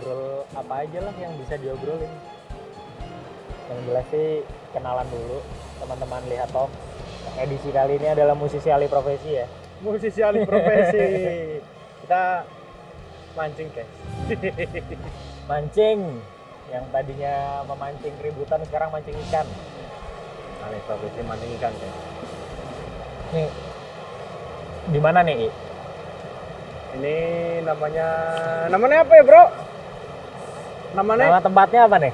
ngobrol apa aja lah yang bisa diobrolin. Yang jelas sih kenalan dulu teman-teman Lihat Talk. Edisi kali ini adalah musisi alih profesi ya. Musisi alih profesi. Kita mancing guys. Mancing yang tadinya memancing keributan sekarang mancing ikan. Alih profesi mancing ikan guys. Nih di mana nih? Ini namanya apa ya bro? Nama tempatnya apa nih?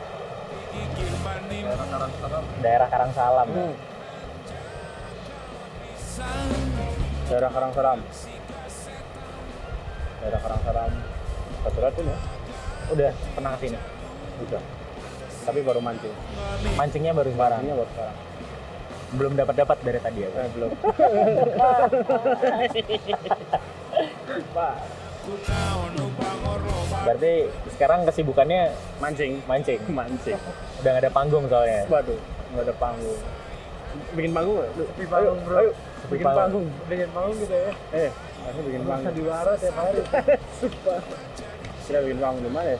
Daerah Karangsalam. Daerah Karangsalam. Daerah Karangsalam. Kebetulan ya. Udah pernah kesini? Udah. Tapi baru mancing. Mancingnya baru sekarang. Mancingnya baru sekarang. Belum dapat dari tadi ya? Belum. Pak. Berarti sekarang kesibukannya Mancing. mancing. Mancing. Udah nggak ada panggung soalnya. Waduh, nggak ada panggung. Bikin panggung nggak? Bikin panggung, bro. Ayo, Sepi bikin panggung. panggung. Bikin panggung gitu ya. Masih bikin Masa panggung. di wara tiap hari. Sumpah. Kita bikin panggung di mana ya?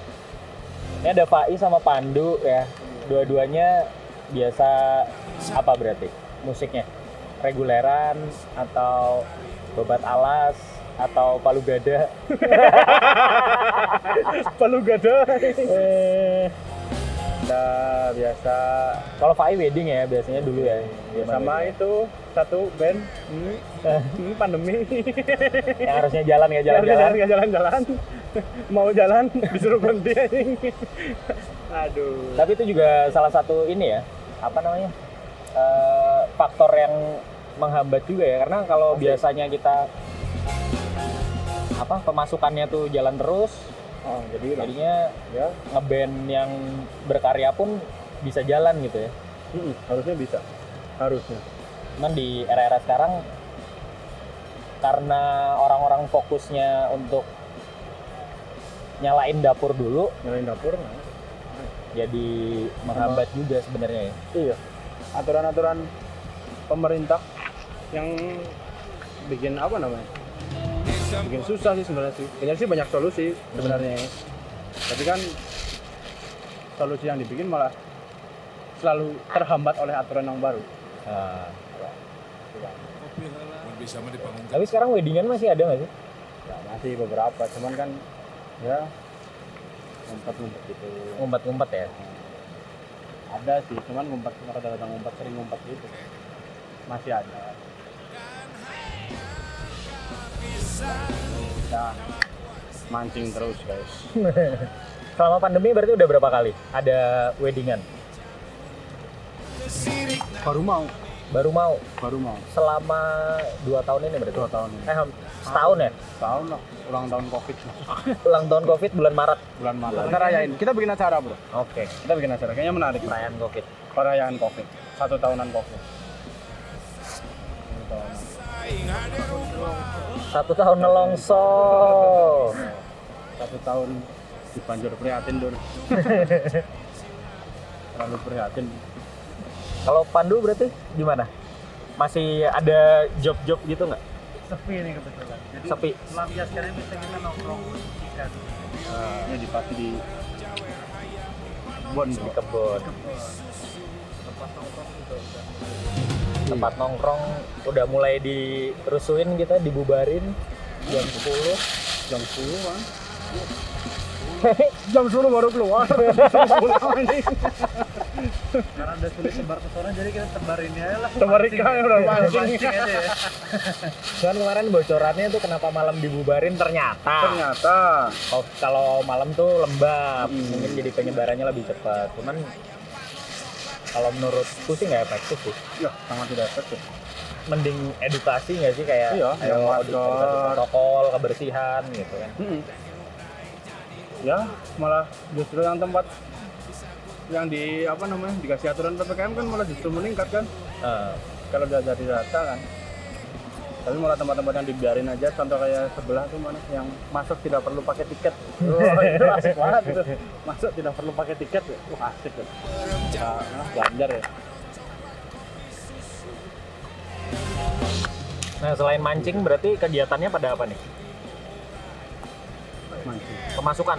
Ini ada Fai sama Pandu ya. Dua-duanya biasa apa berarti musiknya? Reguleran atau babat alas atau palu gada? Palu gada. Nah, biasa Kalau Fai wedding ya biasanya dulu ya. sama itu satu band pandemi Yang harusnya jalan nggak jalan-jalan. nggak jalan-jalan mau jalan disuruh berhenti anjing. Aduh, Tapi itu juga salah satu ini ya, apa namanya, faktor yang menghambat juga ya. Karena kalau Pasti. biasanya kita pemasukannya tuh jalan terus, jadinya ya ngeband yang berkarya pun bisa jalan gitu ya. harusnya bisa, harusnya. Cuman di era-era sekarang karena orang-orang fokusnya untuk nyalain dapur dulu, Nyalain dapur. jadi menghambat juga sebenarnya ya. Iya, aturan-aturan pemerintah yang bikin apa namanya, bikin susah sih sebenarnya sih. Kayaknya sih banyak solusi sebenarnya, tapi kan solusi yang dibikin malah selalu terhambat oleh aturan yang baru. Nah, bisa dibangun. tapi sekarang weddingan masih ada nggak sih? Ya, masih beberapa, cuman kan ya ngumpet-ngumpet gitu. Ngumpet-ngumpet ya. Ada sih, cuman ngumpet, rata-rata ngumpet, sering ngumpet gitu. Masih ada. Kita mancing terus guys. Selama pandemi berarti udah berapa kali ada weddingan? Baru mau Selama 2 tahun ini berarti? 2 tahun ini. Setahun ya? Tahun lah, ulang tahun covid. Ulang tahun Covid bulan Maret. Bulan Maret. Kita rayain, kita bikin acara bro. Oke. Kita bikin acara, kayaknya menarik. Perayaan Covid. Perayaan covid, 1 tahunan covid. 1 tahun nelongso. 1 tahun dibanjur prihatin dur. Terlalu prihatin. Kalau Pandu berarti gimana? Masih ada job-job gitu nggak? Sepi nih kebetulan. Jadi Sepi. melampiaskannya bisa kita nongkrong ikan. Ini pasti di kebun Di bro. kebun. Tempat nongkrong juga udah. Tempat nongkrong udah mulai dirusuin kita, dibubarin jam 10. Jam 10 kan. Jam 10 baru keluar. Karena udah sulit sebar ke sana jadi kita tebar ini aja lah. Tebar ikan udah mancing. Mancing aja ya. Cuman kemarin bocorannya tuh kenapa malam dibubarin ternyata kalau malam tuh lembab, mungkin jadi penyebarannya lebih cepat. Cuman kalau menurutku sih nggak efektif sih. Ya, sangat tidak efektif. Mending edukasi nggak sih kayak Iya, yang edukasi masker. protokol kebersihan gitu kan. Ya, malah justru yang tempat yang dikasih aturan PPKM kan malah justru meningkat kan. Kalau udah jadi rata kan. Tapi malah tempat-tempat yang dibiarin aja, contoh kayak sebelah tuh mana yang masuk tidak perlu pakai tiket. Wah, itu asik banget itu. Masuk tidak perlu pakai tiket. Wah, asik tuh. Nah, belajar ya. Nah selain mancing berarti kegiatannya pada apa nih? Pemasukan.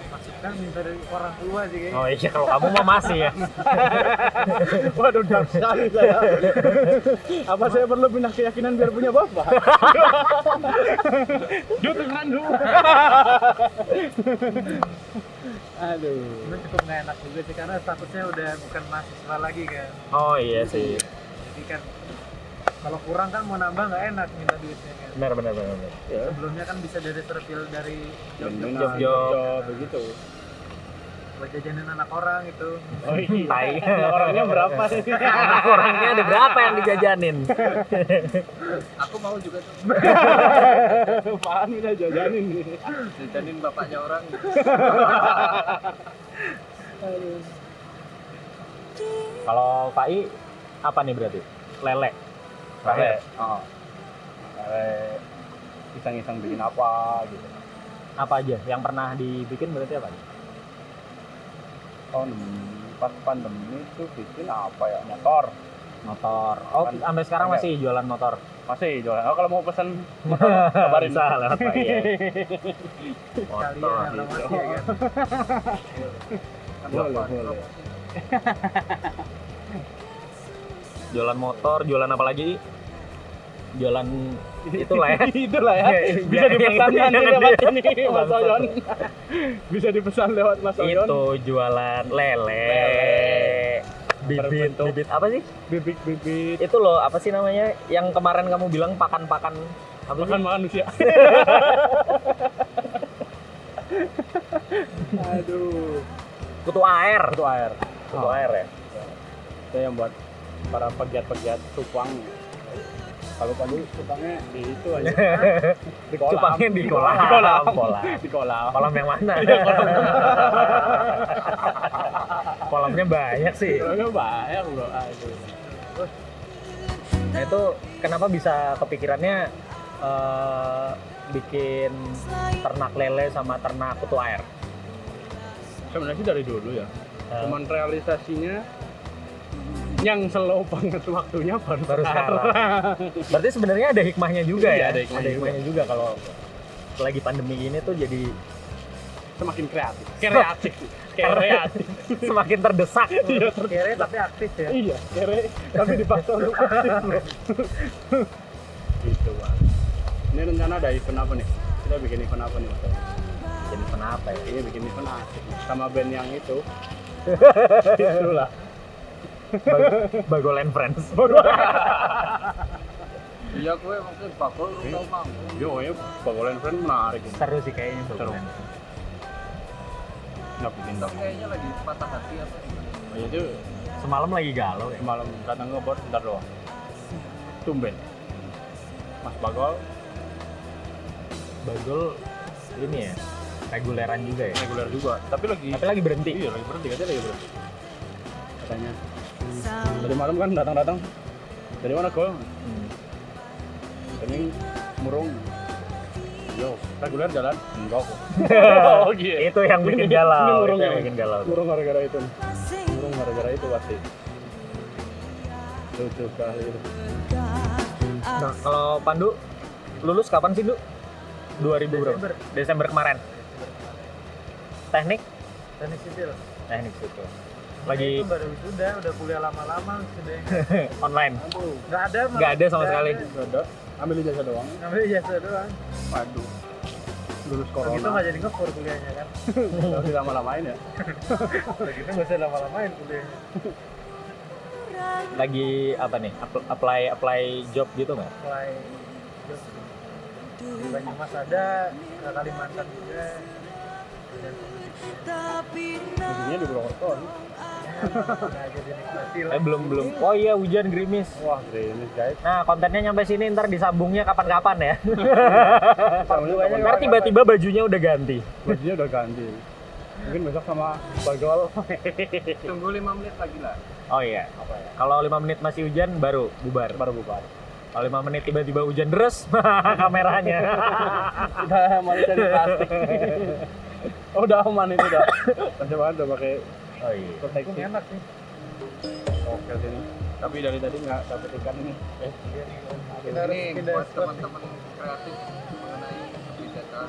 Masukan minta dari orang tua sih kayaknya. Oh iya, kalau kamu mah masih ya. Waduh, dark sekali saya. Apa saya perlu pindah keyakinan biar punya bapak? Dutungan lu. Aduh. Cuma cukup nggak enak juga sih karena statusnya udah bukan mahasiswa lagi kan. Oh iya sih. Jadi kan kalau kurang kan mau nambah nggak enak minta duitnya kan. Benar. Ya. Sebelumnya kan bisa dari terpil dari Job. Begitu. buat jajanin anak orang itu. Oh iya. Tai. Orangnya berapa sih? Anak orangnya ada berapa yang dijajanin? Aku mau juga tuh. Apaan udah jajanin nih. Jajanin bapaknya orang. Kalau Pak I apa nih berarti? Lele. Lele. Oh. Lele. Iseng-iseng bikin apa gitu. Apa aja yang pernah dibikin berarti apa? Pas pandemi itu bikin apa ya? Motor. Oh, sampai sekarang masih jualan motor. Masih jualan. Oh, kalau mau pesan motor kabarin. Bisa lewat Pak I. Kalian Motor. yang promosi ya kan. Boleh. Jualan motor, jualan apa lagi? Jualan itulah ya. Itulah ya. Bisa dipesan nanti lewat ini Mas Oyon. Bisa dipesan lewat Mas Oyon. Itu jualan lele. Bibit apa sih? Bibit. Itu loh, apa sih namanya? Yang kemarin kamu bilang pakan-pakan apa sih? Makan manusia. Aduh. Kutu air. Itu air. Kutu air ya. Itu yang buat para pegiat-pegiat cupang. Kalau tadi cupangnya di itu aja. Di kolam. Cupangnya di kolam. Di kolam. Kolam yang mana? Kolamnya banyak sih. Kolamnya banyak bro. Aduh. Nah itu kenapa bisa kepikirannya bikin ternak lele sama ternak kutu air? Sebenarnya sih dari dulu ya. Cuman realisasinya yang slow banget waktunya baru sekarang. Berarti sebenarnya ada hikmahnya juga Iya, ya. ada hikmahnya juga kalau lagi pandemi ini tuh jadi semakin kreatif. semakin terdesak. Kere tapi aktif ya. Iya, kere tapi dipaksa untuk aktif loh. Gitu Bang. Ini rencana ada event apa nih? Kita bikin event apa nih Mas? Jadi kenapa ya? Iya bikin event asik nih. Sama band yang itu. Itulah. Bagolen Friends. Iya gue maksudnya bakul lu tau bang. Yo, ya Bagolen Friend menarik ini. Seru sih kayaknya Seru. Nggak bikin dong. Kayaknya lagi patah hati apa gimana? Oh, itu Semalam lagi galau ya. semalam datang ke bot bentar doang. Tumben. Mas Bagol Bagol ini ya. Reguleran juga ya. reguler juga, tapi lagi berhenti. Iya, lagi berhenti katanya lagi berhenti. Katanya. Tadi malam kan datang. Dari mana Gol? Ini murung. Yo, reguler jalan? Enggak kok. Oh gitu. Itu yang bikin galau. Ini murung Itu yang ya? bikin galau. Murung gara-gara itu. Murung gara-gara itu pasti. Lucu sekali itu. Nah, kalau Pandu lulus kapan sih, Du? 2000 berapa? Desember kemarin. Teknik Sipil. situ. Lagi Itu baru udah kuliah lama-lama sudah. online. Nggak ada. Nggak ada sama sekali. Nggak ada. Ambil ijazah doang. Ngambil ijazah doang. Waduh. Lulus Kalau corona. gitu nggak jadi ngekur kuliahnya kan. Nggak usah lama-lamain ya. Kalau gitu nggak usah lama-lamain kuliahnya. Lagi apa nih? Apply job gitu nggak? Mulai di Banyumas ada, ke Kalimantan juga. Musimnya di Purwokerto. Nggak jadi nikmati lah. Belum. Oh iya, hujan gerimis. Wah, ini guys. Nah, kontennya nyampe sini, ntar disambungnya kapan-kapan ya. Kapan-kapan. Ntar tiba-tiba bajunya udah ganti. Bajunya udah ganti. Mungkin besok sama Bagol. Tunggu 5 menit lagi lah. Oh iya. Kalau 5 menit masih hujan, baru bubar. Kalau 5 menit tiba-tiba hujan deras, kameranya. Udah manusia di plastik. Oh, udah aman itu udah. Coba udah pakai Oh iya. proteksi. Ini enak sih. Oke sini. Tapi dari tadi nggak dapet ikan ini. Kita harus Ini pindah buat spot. teman-teman kreatif mengenai kebijakan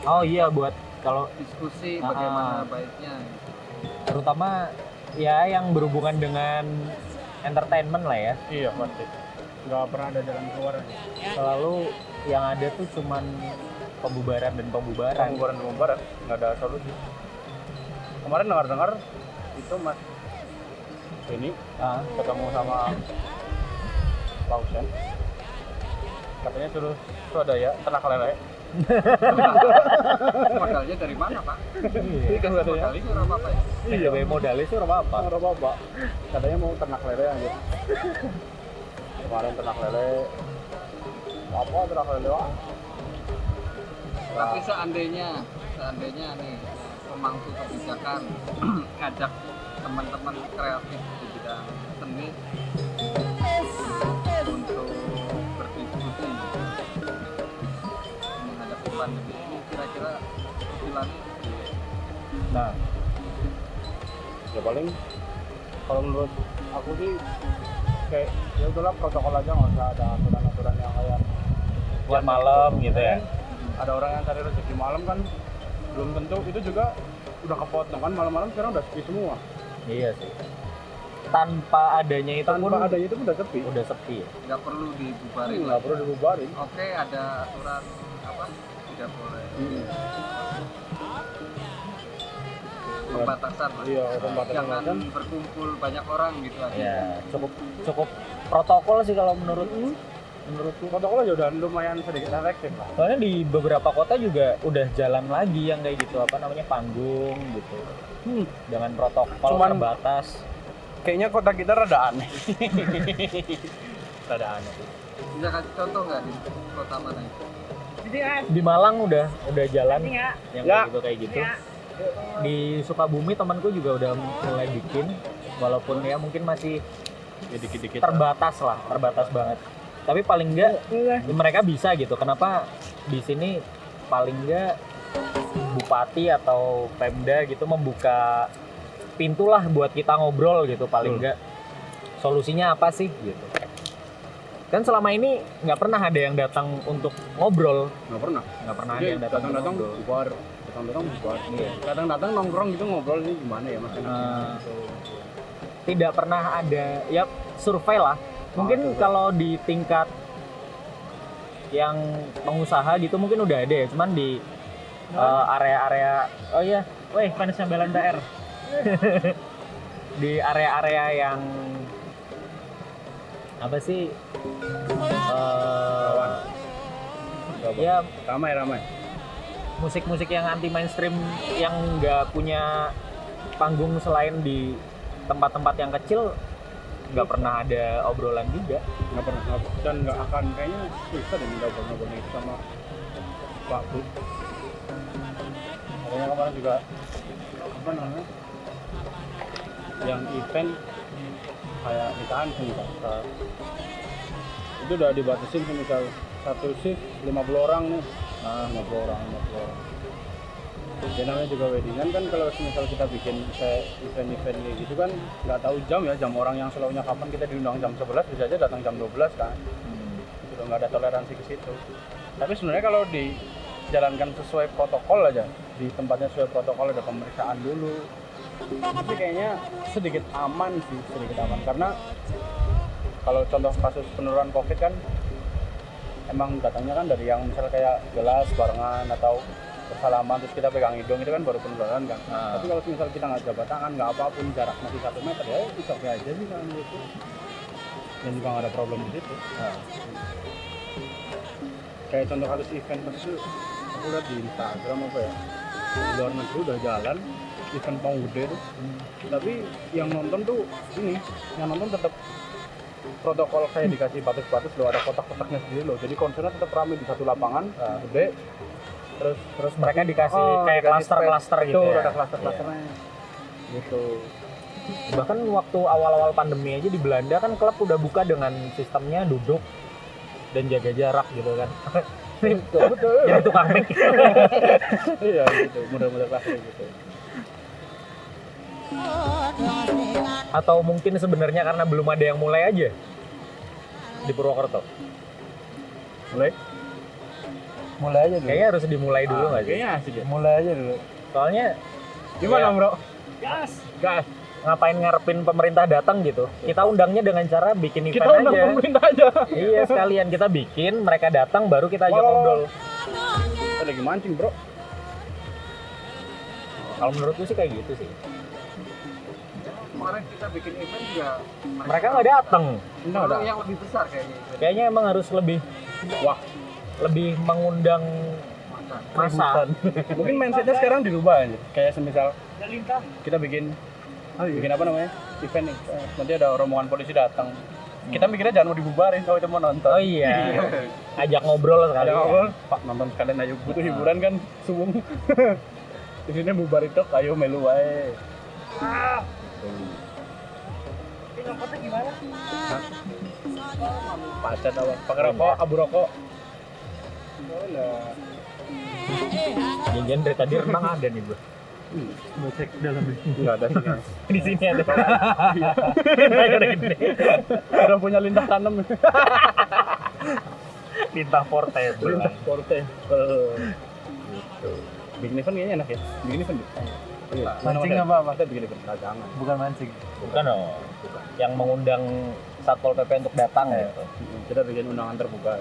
Oh iya, buat kalau diskusi bagaimana baiknya. terutama ya yang berhubungan dengan entertainment lah ya. Iya pasti. Nggak pernah ada jalan keluar. Selalu yang ada tuh cuman pembubaran dan pembubaran. Pembubaran, nggak ada solusi. Kemarin dengar itu Mas ini ketemu sama Lausen, katanya suruh swadaya ternak lele. Modalnya dari mana, Pak? Iya kan katanya. Modalnya orang apa ya? Iya, modalnya itu apa? Orang apa? Katanya mau ternak lele aja. Kemarin ternak lele. Apa ternak lele? Tapi seandainya nih pemangku kebijakan ngajak teman-teman kreatif di bidang seni untuk berdiskusi menghadapi pandemi ini, kira-kira usulannya. Nah, ya paling kalau menurut aku sih kayak ya udahlah protokol aja, nggak usah ada aturan-aturan yang kayak Buat malam gitu ya. Ada orang yang cari rezeki malam kan belum tentu itu juga udah kepotong kan, malam-malam sekarang udah sepi semua. Iya sih. Tanpa adanya itu pun udah sepi. udah sepi. Nggak perlu dibubarin. Nggak perlu dibubarin. Oke, ada aturan apa? Tidak boleh. Pembatasan. Iya, pembatasan Jangan kan. berkumpul banyak orang gitu aja. Ya, cukup protokol sih kalau menurutku. Protokol aja udah lumayan sedikit efektif lah. Soalnya di beberapa kota juga udah jalan lagi yang kayak gitu, apa namanya, panggung gitu. Dengan protokol terbatas. Kayaknya kota kita rada aneh. Rada aneh. Bisa kasih contoh nggak di kota mana itu? Di Malang udah jalan yang Ya. kayak gitu. Di Sukabumi temanku juga udah mulai bikin, walaupun ya mungkin masih Ya dikit-dikit. terbatas banget. Tapi paling enggak mereka bisa gitu. Kenapa di sini paling enggak bupati atau Pemda gitu membuka pintu lah buat kita ngobrol gitu, paling enggak solusinya apa sih gitu. Kan selama ini nggak pernah ada yang datang untuk ngobrol. Nggak pernah Ada yang datang untuk datang ngobrol. bubar. Iya. Datang nongkrong gitu ngobrol ini gimana ya mas? Tidak pernah ada ya survei lah. Mungkin kalau di tingkat yang pengusaha gitu mungkin udah ada ya, cuman di area-area fansnya Belanda R. Di area-area yang apa sih? Ya Ramai. musik-musik yang anti mainstream yang nggak punya panggung selain di tempat-tempat yang kecil, nggak pernah ada obrolan juga. Nggak pernah dan nggak akan, kayaknya susah deh minta ngobrol itu sama Pak Bu. Makanya kemarin juga apa namanya yang event kayak nikahan sih, itu udah dibatasin sih, misal satu shift 50 orang nih. 50 orang. Ya namanya juga weddingan kan, kalau misal kita bikin kayak event-event kayak gitu kan nggak tahu jam orang yang selalunya kapan kita diundang jam 11 bisa aja datang jam 12 kan. Udah nggak ada toleransi ke situ. Tapi sebenarnya kalau dijalankan sesuai protokol aja, di tempatnya sesuai protokol, ada pemeriksaan dulu, itu kayaknya sedikit aman karena kalau contoh kasus penurunan COVID kan emang datangnya kan dari yang misal kayak gelas barengan atau bersalaman terus kita pegang hidung, itu kan baru penularan kan. Tapi kalau misal kita nggak jabat tangan, nggak apapun, jarak masih 1 meter, ya itu oke aja sih kan gitu. Dan juga nggak ada problem di situ. Kayak contoh kasus event itu aku lihat di Instagram apa ya, di luar negeri udah jalan event pang gede tuh. Tapi yang nonton tuh yang nonton tetap protokol kayak dikasih batas-batas loh, ada kotak-kotaknya sendiri loh. Jadi konsernya tetap ramai di satu lapangan gede. Terus mereka dikasih kayak klaster-klaster gitu ya. Ada klaster-klasternya. Gitu. Bahkan waktu awal-awal pandemi aja di Belanda kan klub udah buka dengan sistemnya duduk dan jaga jarak gitu kan. Betul. Jadi tukang mic. Iya gitu, model-model klasik gitu. Atau mungkin sebenarnya karena belum ada yang mulai aja di Purwokerto. Mulai aja dulu. Kayaknya harus dimulai dulu nggak sih? Kayaknya asik ya. Mulai aja dulu. Soalnya Gimana, ya, Bro? gas. Ngapain ngarepin pemerintah datang gitu? Kita undangnya dengan cara bikin event Kita undang aja. pemerintah aja. Iya, sekalian kita bikin, mereka datang baru kita ajak ngobrol. Kita lagi mancing, Bro. Kalau menurutku sih kayak gitu sih. Kemarin kita bikin event juga Mereka nggak datang. Enggak ada. yang lebih besar kayaknya. Kayaknya emang harus lebih mengundang masa. Mungkin mindsetnya sekarang dirubah aja. Kayak semisal kita bikin apa namanya? Event nih. Nanti ada rombongan polisi datang. Kita mikirnya jangan mau dibubarin kalau kita mau nonton. Oh iya. Ajak ngobrol sekali. Ada ngobrol, Pak nonton sekalian aja butuh hiburan kan subuh. Di sini bubar itu ayo melu wae. Ngapotnya gimana? Pacet apa? Pakai rokok, abu rokok. Jangan dari tadi emang ada nih, Bro. Mau cek dalam ini. Enggak ada sih. Di sini ada. Ada gede. Udah punya lintah tanam. Lintah portable. Lintah portable. Bikin event kayaknya enak ya. Bikin event deh. Mancing apa? Kita bikin event dagangan. Bukan mancing. Bukan dong. Yang mengundang Satpol PP untuk datang gitu. Kita bikin undangan terbuka.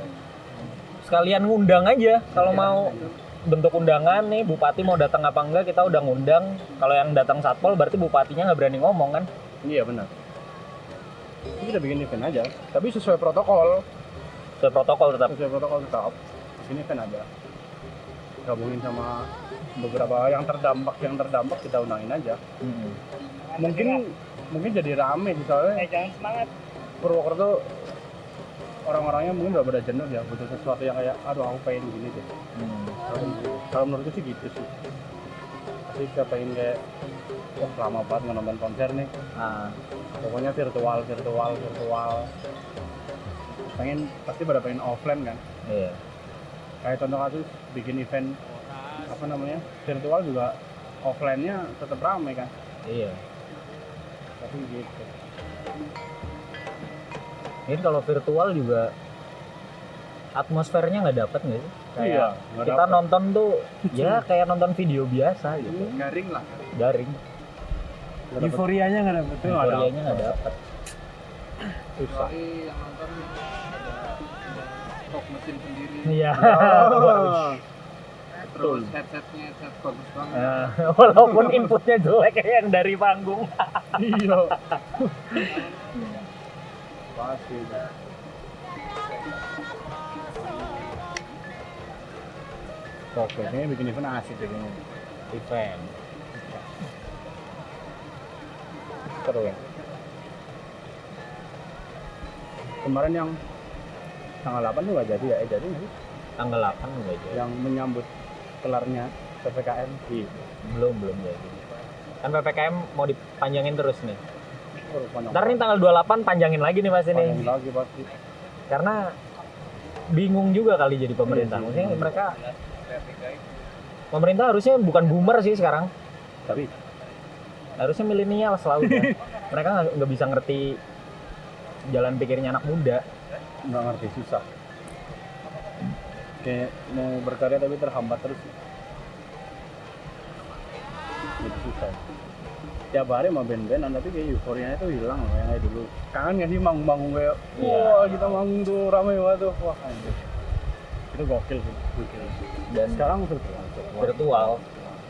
Sekalian ngundang aja kalau mau bentuk undangan nih bupati mau datang apa enggak kita udah ngundang. Kalau yang datang Satpol berarti bupatinya nggak berani ngomong kan? Iya benar. Kita bikin event aja, tapi sesuai protokol. Sesuai protokol tetap. Sesuai protokol tetap. Bikin event aja. Gabungin sama beberapa yang terdampak kita undangin aja. Mungkin jadi rame sih soalnya. Jangan semangat. Purwokerto orang-orangnya mungkin udah pada jenuh ya, butuh sesuatu yang kayak aduh aku pengen gini deh. Kalau menurutku sih gitu sih. Pasti kita pengen kayak wah lama banget nggak nonton konser nih. Pokoknya virtual. Pasti pada pengen offline kan. Iya. Kayak contoh kasus bikin event apa namanya virtual juga offline-nya tetap ramai kan. Iya. Tapi gitu. Ini kalau virtual juga atmosfernya nggak dapet nggak sih? Iya, nggak Kita dapet. nonton tuh ya kayak nonton video biasa gitu. Garing lah. Garing. Euforianya nggak dapet. Euforianya nggak dapet. Susah. Kecuali yang nonton ada stok mesin sendiri. Iya. Terus headsetnya headset bagus banget. Nah, walaupun inputnya jelek kayak yang dari panggung. Iya. Pasti. Oke, kayaknya bikin event asik deh kayaknya. Event. Seru ya. Kemarin yang tanggal 8 tuh nggak jadi ya? Jadi nggak sih? Tanggal 8 udah jadi. Yang menyambut kelarnya PPKM. Iya. Belum jadi. Kan PPKM mau dipanjangin terus nih. Ntar nih tanggal 28 panjangin lagi nih Mas ini. Panjangin lagi pasti. Karena bingung juga kali jadi pemerintah. Maksudnya pemerintah harusnya bukan boomer sih sekarang. Tapi Harusnya milenial selalu ya. Mereka nggak bisa ngerti jalan pikirnya anak muda. nggak ngerti, susah. Kayak mau berkarya tapi terhambat terus. Itu susah. Tiap hari mau band-bandan tapi kayak euforianya tuh hilang loh yang kayak dulu. Kangen nggak sih manggung-manggung kayak wah kita manggung tuh ramai banget tuh. Wah anjir. Itu gokil sih. Gokil. Dan Sekarang virtual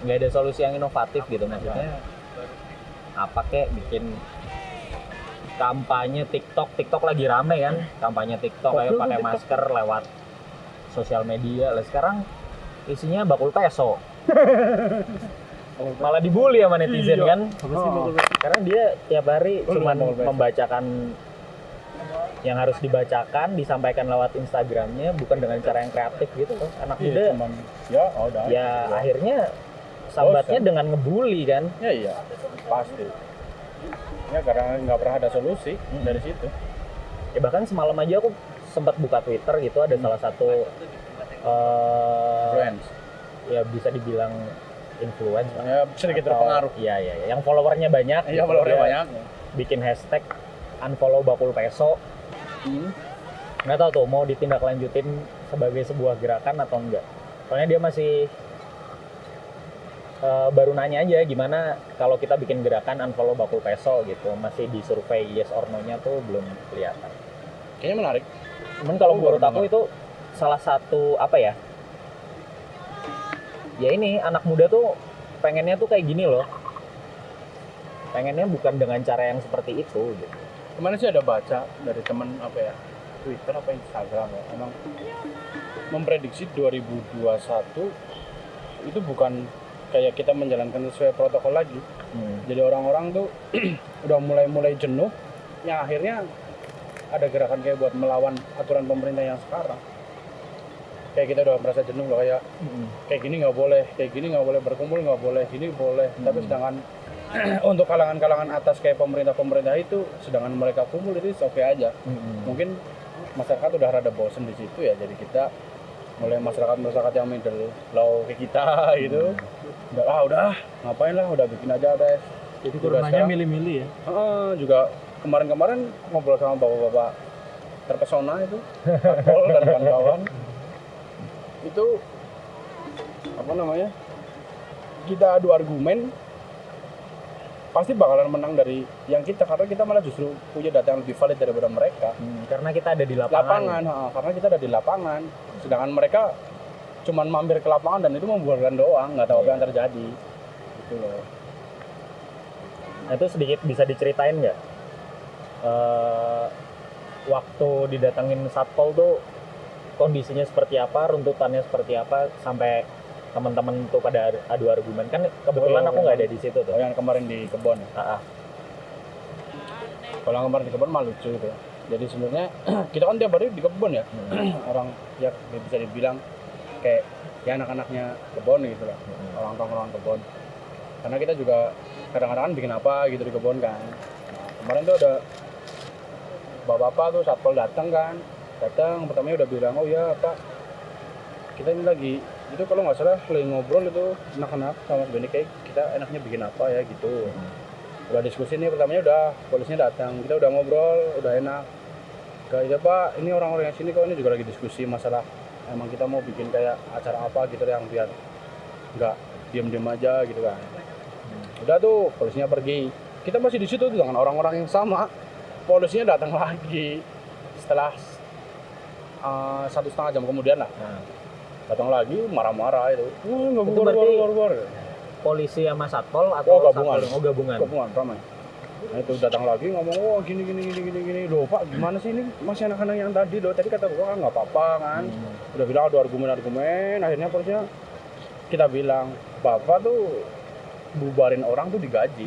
nggak ada solusi yang inovatif gitu maksudnya. Apa kek bikin kampanye TikTok lagi rame kan, kampanye TikTok kayak pakai masker lewat sosial media. Lah sekarang isinya bakul peso. Malah dibully sama netizen kan. Karena dia tiap hari cuma membacakan yang harus dibacakan, disampaikan lewat Instagramnya, bukan dengan cara yang kreatif gitu loh. Anak muda ya akhirnya sambatnya dengan ngebully kan. Iya pasti. Ya karena nggak pernah ada solusi dari situ. Ya bahkan semalam aja aku sempat buka Twitter gitu, ada salah satu Friends. ya bisa dibilang influence Ya sedikit berpengaruh. Iya, yang followernya banyak. Iya, gitu. followernya Dia banyak. Bikin hashtag unfollow bakul peso. Nggak tahu tuh mau ditindaklanjutin sebagai sebuah gerakan atau enggak. Soalnya dia masih baru nanya aja gimana kalau kita bikin gerakan unfollow bakul peso gitu, masih di survei yes or no-nya tuh belum kelihatan. Kayaknya menarik. Cuman kalau menurut aku itu salah satu apa ya? Ya ini anak muda tuh pengennya tuh kayak gini loh. Pengennya bukan dengan cara yang seperti itu gitu. Kemarin sih ada baca dari teman apa ya, Twitter apa Instagram ya, emang memprediksi 2021 itu bukan kayak kita menjalankan sesuai protokol lagi. Jadi orang-orang tuh udah mulai jenuh, yang akhirnya ada gerakan kayak buat melawan aturan pemerintah yang sekarang. Kayak kita udah merasa jenuh loh, kayak gini nggak boleh, kayak gini nggak boleh berkumpul, nggak boleh, gini boleh. Tapi sedangkan untuk kalangan-kalangan atas kayak pemerintah itu, sedangkan mereka kumpul itu oke aja. Mungkin masyarakat udah rada bosen di situ ya, jadi kita mulai masyarakat yang middle low kayak kita gitu, udah ngapain lah, udah bikin aja udah. Jadi coronanya milih-milih ya. Juga kemarin ngobrol sama bapak-bapak terpesona itu, Pol dan kawan-kawan itu apa namanya, kita adu argumen pasti bakalan menang dari yang kita, karena kita malah justru punya data yang lebih valid daripada mereka. Karena kita ada di lapangan. Karena kita ada di lapangan, sedangkan mereka cuman mampir ke lapangan dan itu membubarkan doang, nggak tahu apa yang terjadi gitu loh. Nah, itu sedikit bisa diceritain nggak? Waktu didatengin satpol tuh kondisinya seperti apa, runtutannya seperti apa, sampai teman-teman tuh pada adu argumen. Kan kebetulan aku nggak ada di situ tuh. Yang kemarin di kebon. Kalau yang kemarin di kebon malah lucu gitu. Jadi sebenarnya kita kan tiap hari di kebon ya. Orang ya bisa dibilang kayak ya anak-anaknya kebon gitu lah. Orang kebon. Karena kita juga kadang-kadang bikin apa gitu di kebon kan. Nah, kemarin tuh ada bapak-bapak tuh satpol datang pertamanya udah bilang, oh ya Pak, kita ini lagi itu kalau nggak salah lagi ngobrol itu anak-anak sama sebenarnya kayak kita enaknya bikin apa ya gitu. Udah diskusi nih, pertamanya udah polisinya datang, kita udah ngobrol, udah enak. Kayak Pak, ini orang-orang yang sini kok ini juga lagi diskusi masalah emang kita mau bikin kayak acara apa gitu yang biar nggak diam-diam aja gitu kan. Udah tuh polisinya pergi, kita masih di situ dengan orang-orang yang sama. Polisinya datang lagi setelah 1,5 jam kemudian lah. Datang lagi marah-marah itu. Nggak bubar. Polisi sama satpol atau gabungan? Gabungan Ramai. Nah itu datang lagi ngomong, gini. Loh Pak, gimana sih ini masih anak-anak yang tadi loh. Tadi kata gua kan nggak apa-apa kan. Udah bilang ada argumen. Akhirnya polisinya kita bilang, Bapak tuh bubarin orang tuh digaji.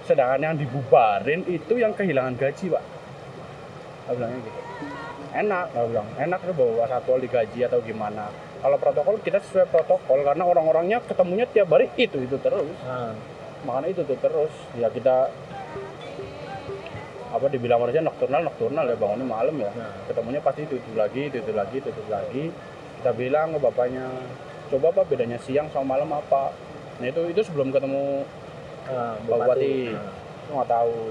Sedangkan yang dibubarin itu yang kehilangan gaji Pak. Aku bilangnya gitu. Enak tuh bawa satpol digaji atau gimana. Kalau protokol kita sesuai protokol karena orang-orangnya ketemunya tiap hari itu terus. Makanya itu terus. Ya kita apa dibilang harusnya nokturnal ya, bangunnya malam ya. Ketemunya pasti itu lagi. Kita bilang ke bapaknya, coba Pak bedanya siang sama malam apa? Nah itu sebelum ketemu Bupati.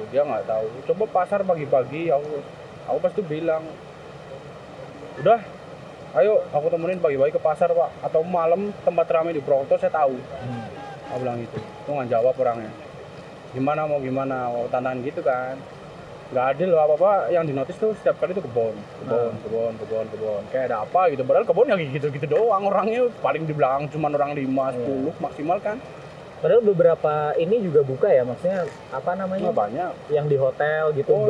Dia nggak tahu. Coba pasar pagi-pagi aku pasti bilang, udah, ayo aku temenin pagi-pagi ke pasar Pak, atau malam tempat ramai di Purwokerto saya tahu. Aku bilang gitu, itu nggak jawab orangnya. Gimana mau tantangan gitu kan? Nggak adil loh apa yang dinotis tuh setiap kali tuh kebon. Kayak ada apa gitu, padahal kebon yang gitu-gitu doang, orangnya paling di belakang cuma orang 5-10 maksimal kan. Padahal beberapa ini juga buka ya, maksudnya apa namanya? Banyak. Yang di hotel gitu,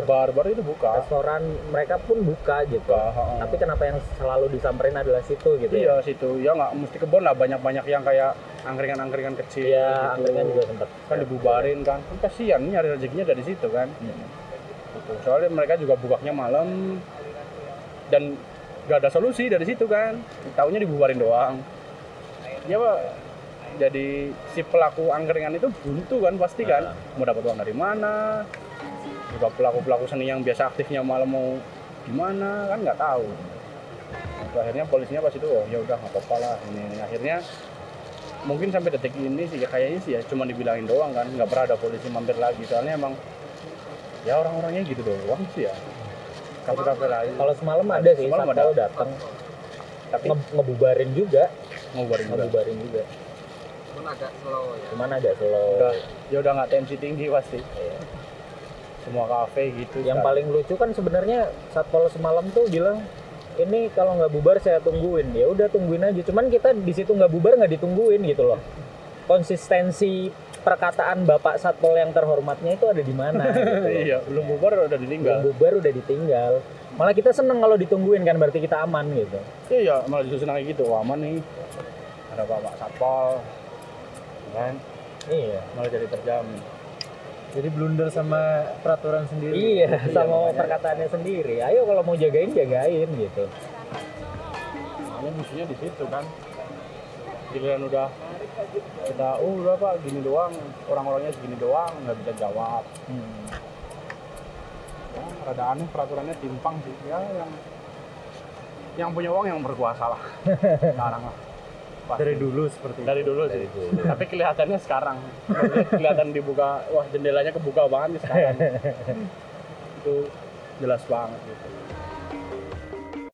bar itu buka. Restoran mereka pun buka gitu. Tapi kenapa yang selalu disamperin adalah situ gitu? Iya, situ. Ya nggak mesti kebon lah, banyak ya. Yang kayak angkringan kecil. Iya, gitu. angkringan juga sempat. Kan dibubarin kan. Kasihan nyari rezekinya dari situ kan. Gitu. Soalnya mereka juga bukanya malam dan nggak ada solusi dari situ kan. Taunya dibubarin doang. Ya Pak. Jadi si pelaku angkringan itu buntu kan pasti kan, mau dapat uang dari mana, juga pelaku seni yang biasa aktifnya malam mau gimana kan nggak tahu. Nah, akhirnya polisinya pas itu ya udah nggak apa-apa lah ini. Akhirnya mungkin sampai detik ini sih kayaknya sih ya cuma dibilangin doang kan, nggak pernah ada polisi mampir lagi. Soalnya emang ya orang-orangnya gitu doang sih ya. Kafe lagi. Kalau semalam ada sih, satpol datang. Tapi ngebubarin juga. ngebubarin juga. Pun agak slow ya. Cuman agak slow. Udah nggak tensi tinggi pasti. Iya. Semua kafe gitu. Yang paling lucu kan sebenarnya Satpol semalam tuh bilang ini kalau nggak bubar saya tungguin. Ya udah tungguin aja. Cuman kita di situ nggak bubar nggak ditungguin gitu loh. Konsistensi perkataan Bapak Satpol yang terhormatnya itu ada di mana? Gitu. Iya, belum bubar udah ditinggal. Belum bubar udah ditinggal. Malah kita seneng kalau ditungguin kan berarti kita aman gitu. Iya, malah justru senang kayak gitu. Wah, aman nih. Ada Bapak Satpol. Kan? Iya. Malah jadi terjamin. Jadi blunder sama peraturan sendiri. Iya, sama perkataannya sendiri. Ayo kalau mau jagain gitu. Makanya musuhnya di situ kan. Giliran udah Pak gini doang, orang-orangnya segini doang, nggak bisa jawab. Ya, rada aneh peraturannya timpang sih. Ya yang punya uang yang berkuasa lah. Sekarang lah. Pasti. Dari dulu seperti Dari dulu sih. Tapi kelihatannya sekarang. Maksudnya kelihatan dibuka, wah jendelanya kebuka banget nih sekarang. Itu jelas banget gitu.